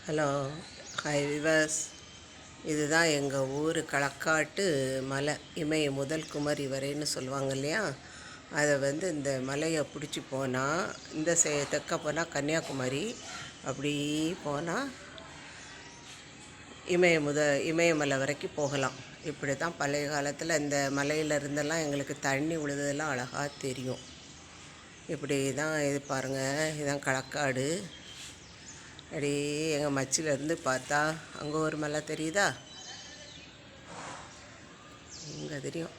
Hello, hi viewers. இதுதான் எங்கள் ஊர் களக்காட்டு மலை. இமய முதல் குமரி வரைன்னு சொல்லுவாங்க இல்லையா? அதை இந்த மலையை பிடிச்சி போனால் இந்த தெற்க போனால் கன்னியாகுமரி, அப்படி போனால் இமயமலை வரைக்கும் போகலாம். இப்படி தான் பழைய காலத்தில் இந்த மலையிலிருந்தெல்லாம் எங்களுக்கு தண்ணி விழுதெல்லாம் அழகாக தெரியும். இப்படி தான் இது பாருங்கள், இதுதான் களக்காடு. அப்படியே எங்கள் மச்சிலேருந்து பார்த்தா அங்கே ஒரு மலை தெரியுதா? அங்கே தெரியும்.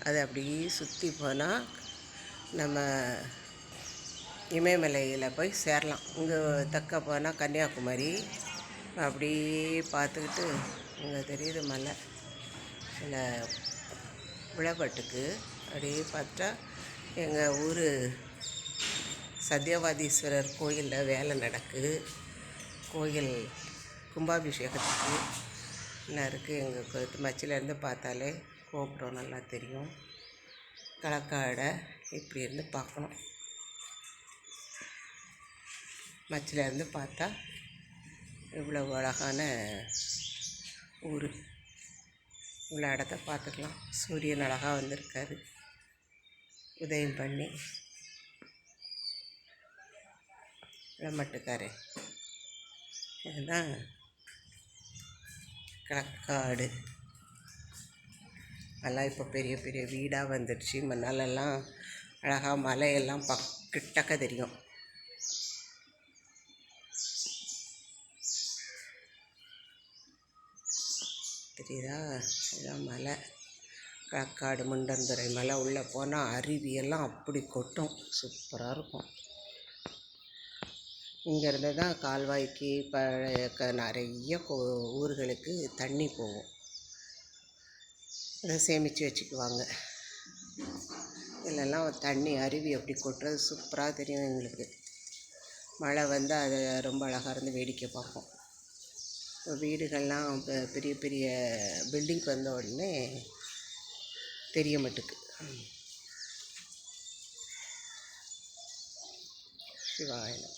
அதை அப்படியே சுற்றி போனால் நம்ம இமயமலையில் போய் சேரலாம். இங்கே தக்க போனால் கன்னியாகுமரி. அப்படியே பார்த்துக்கிட்டு இங்கே தெரியுது மலை, இல்லை விழப்பட்டுக்கு. அப்படியே பார்த்தா எங்கள் ஊர் சத்யவாதீஸ்வரர் கோயிலில் வேலை நடக்குது. கோயில் கும்பாபிஷேகத்துக்கு இன்னும் இருக்குது. எங்கள் மச்சிலேருந்து பார்த்தாலே கோபுரம் நல்லா தெரியும். களக்காடை இப்படி இருந்து பார்க்கணும். மச்சிலேருந்து பார்த்தா இவ்வளோ அழகான ஊர். இவ்வளோ இடத்த பார்த்துக்கலாம். சூரியன் அழகாக வந்திருக்காரு உதயம் பண்ணி. மட்டுக்காரு. இதுதான் களக்காடு. அதெல்லாம் இப்போ பெரிய பெரிய வீடாக வந்துடுச்சு. முன்னாலெல்லாம் அழகாக மலையெல்லாம் கிட்டக்க தெரியும். தெரியுதா? இதுதான் மலை, களக்காடு முண்டந்துறை மலை. உள்ளே போனால் அருவியெல்லாம் அப்படி கொட்டும், சூப்பராக இருக்கும். இங்கேருந்து தான் கால்வாய்க்கு நிறைய ஊர்களுக்கு தண்ணி போகும். அதை சேமித்து வச்சுக்குவாங்க. இதிலெல்லாம் தண்ணி அருவி அப்படி கொட்டுறது சூப்பராக தெரியும் எங்களுக்கு. மழை அதை ரொம்ப அழகாக இருந்து வேடிக்கை பார்ப்போம். இப்போ வீடுகள்லாம் பெரிய பெரிய பில்டிங் வந்த உடனே தெரிய மாட்டுக்கு. சிவாயனம்.